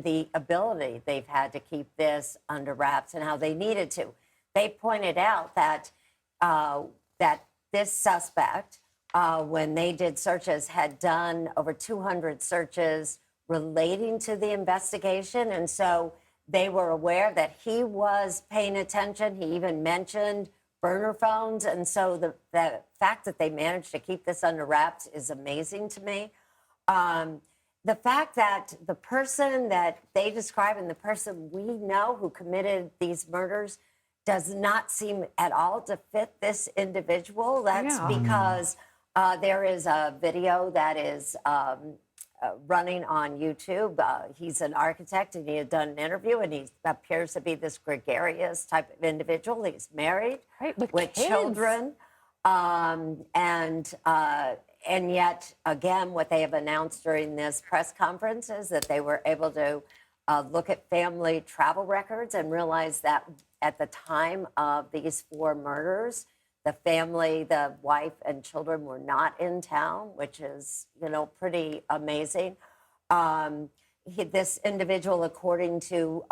the ability they've had to keep this under wraps and how they needed to. They pointed out that that this suspect, when they did searches, had done over 200 searches relating to the investigation. And so they were aware that he was paying attention. He even mentioned burner phones. And so the fact that they managed to keep this under wraps is amazing to me. The fact that the person that they describe and the person we know who committed these murders does not seem at all to fit this individual. That's because there is a video that is running on YouTube. He's an architect, and he had done an interview, and he appears to be this gregarious type of individual. He's married with children. And yet, again, what they have announced during this press conference is that they were able to look at family travel records and realize that at the time of these 4 murders, the family, the wife and children were not in town, which is, pretty amazing. This individual, according to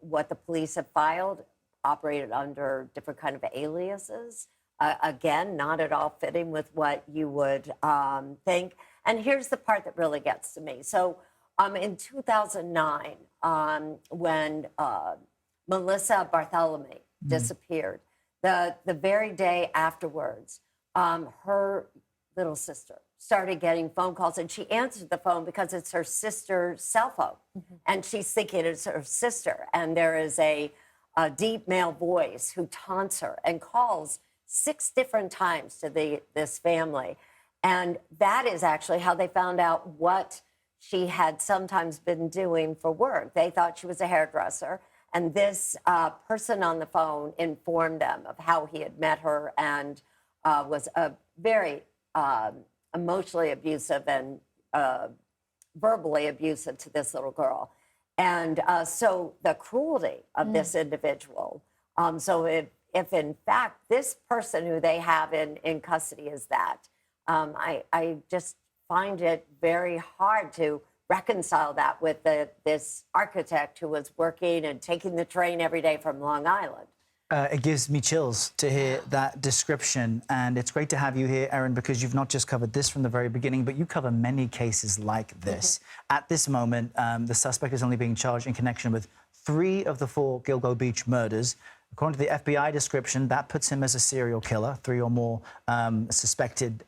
what the police have filed, operated under different kind of aliases. Again, not at all fitting with what you would think. And here's the part that really gets to me. So in 2009, when Melissa Bartholomew disappeared, the very day afterwards, her little sister started getting phone calls, and she answered the phone because it's her sister's cell phone. And she's thinking it's her sister. And there is a deep male voice who taunts her and calls 6 different times to this family. And that is actually how they found out what she had sometimes been doing for work. They thought she was a hairdresser. And this person on the phone informed them of how he had met her and was very emotionally abusive and verbally abusive to this little girl. And so the cruelty of this individual. So if in fact this person who they have in custody is that, I just find it very hard to reconcile that with this architect who was working and taking the train every day from Long Island. It gives me chills to hear that description. And it's great to have you here, Erin, because you've not just covered this from the very beginning, but you cover many cases like this. At this moment, the suspect is only being charged in connection with 3 of the 4 Gilgo Beach murders. According to the FBI description, that puts him as a serial killer, 3 or more suspected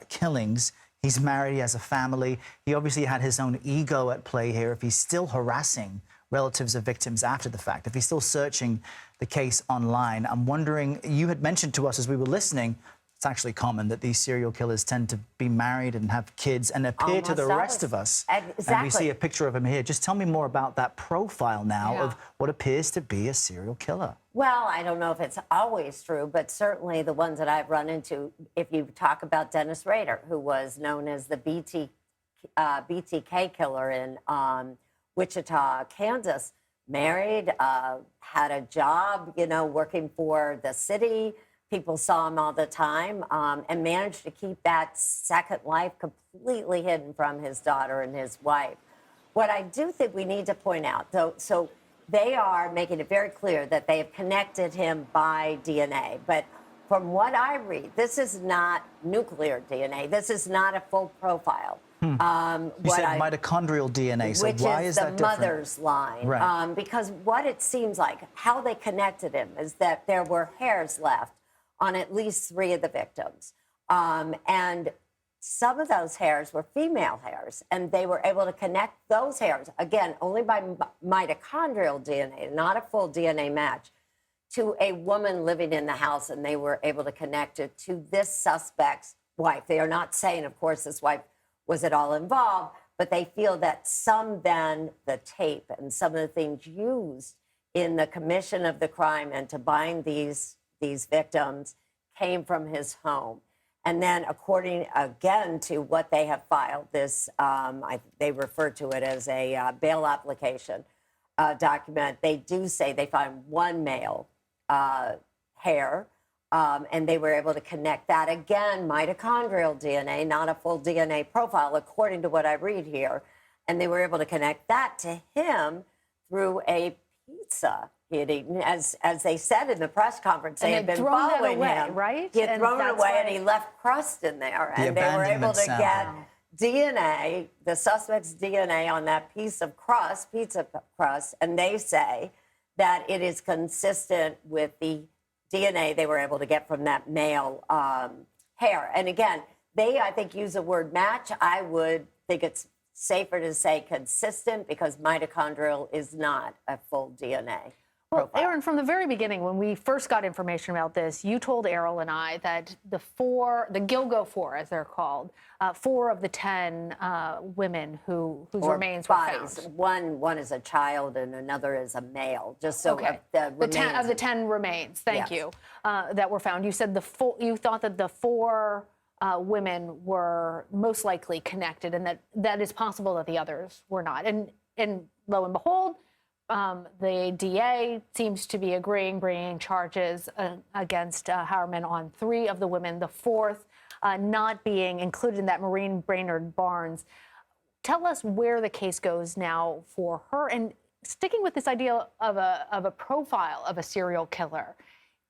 killings. He's married, he has a family. He obviously had his own ego at play here. If he's still harassing relatives of victims after the fact, if he's still searching the case online, I'm wondering, you had mentioned to us as we were listening, it's actually common that these serial killers tend to be married and have kids and appear to the rest of us. Exactly. And we see a picture of him here. Just tell me more about that profile now of what appears to be a serial killer. Well, I don't know if it's always true, but certainly the ones that I've run into, if you talk about Dennis Rader, who was known as the BTK killer in Wichita, Kansas, married, had a job, working for the city. People saw him all the time, and managed to keep that second life completely hidden from his daughter and his wife. What I do think we need to point out, though, so they are making it very clear that they have connected him by DNA. But from what I read, this is not nuclear DNA. This is not a full profile. You said mitochondrial DNA, so why is that different? Which is the mother's line. Right. Because what it seems like, how they connected him, is that there were hairs left on at least 3 of the victims. And some of those hairs were female hairs, and they were able to connect those hairs, again, only by mitochondrial DNA, not a full DNA match, to a woman living in the house, and they were able to connect it to this suspect's wife. They are not saying, of course, this wife was at all involved, but they feel that the tape and some of the things used in the commission of the crime and to bind these victims came from his home. And then, according, again, to what they have filed, they refer to it as a bail application document. They do say they find 1 male hair, and they were able to connect that. Again, mitochondrial DNA, not a full DNA profile, according to what I read here. and they were able to connect that to him through a pizza he had eaten. As they said in the press conference, they had been thrown that following away, him. right? He had And thrown it that's away, why- and he left crust in there, The and they were able abandonment to sample. get DNA, the suspect's DNA on that piece of crust, pizza crust, and they say that it is consistent with the DNA they were able to get from that male hair. And again, they, I think, use the word match. I would think it's safer to say consistent because mitochondrial is not a full DNA. Well, profile. Aaron, from the very beginning, when we first got information about this, you told Errol and I that the Gilgo 4, as they're called, 4 of the 10 women whose remains were bodies. found. One is a child and another is a male. Just so Okay. the remains. Of the 10 remains, thank Yes. you, that were found. You said you thought that the 4 women were most likely connected, and that is possible that the others were not. And lo and behold, the DA seems to be agreeing, bringing charges against Howerman on 3 of the women, the 4th not being included in that Maureen Brainerd Barnes. Tell us where the case goes now for her, and sticking with this idea of a profile of a serial killer.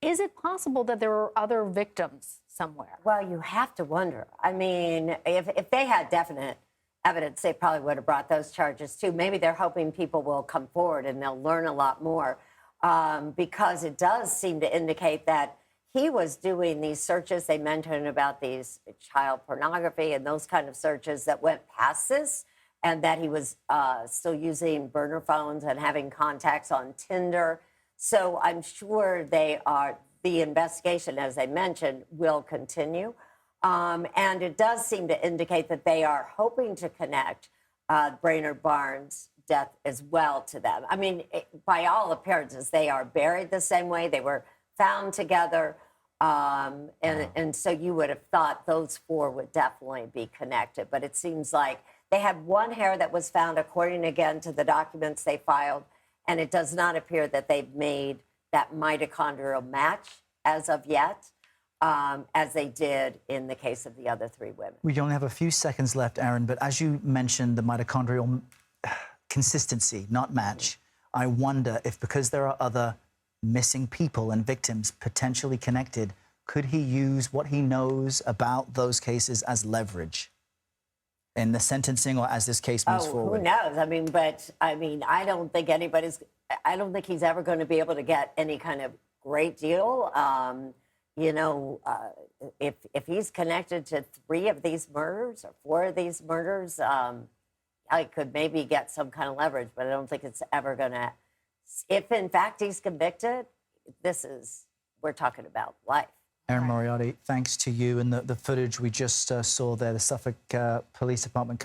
Is it possible that there are other victims somewhere? Well, you have to wonder. I mean, if they had definite evidence, they probably would have brought those charges too. Maybe they're hoping people will come forward and they'll learn a lot more, because it does seem to indicate that he was doing these searches. They mentioned about these child pornography and those kind of searches that went past this, and that he was still using burner phones and having contacts on Tinder. So I'm sure the investigation, as I mentioned, will continue. And it does seem to indicate that they are hoping to connect Brainerd Barnes' death as well to them. I mean, by all appearances, they are buried the same way. They were found together. And so you would have thought those 4 would definitely be connected. But it seems like they had one hair that was found, according again to the documents they filed. And it does not appear that they've made that mitochondrial match as of yet, as they did in the case of the other 3 women. We only have a few seconds left, Aaron, but as you mentioned the mitochondrial consistency, not match, I wonder if because there are other missing people and victims potentially connected, could he use what he knows about those cases as leverage in the sentencing or as this case moves forward? Who knows? I mean, I don't think he's ever going to be able to get any kind of great deal. You know, if he's connected to 3 of these murders or 4 of these murders, I could maybe get some kind of leverage, but I don't think it's ever going to. If in fact he's convicted, we're talking about life. Aaron Moriarty, thanks to you and the footage we just saw there, the Suffolk Police Department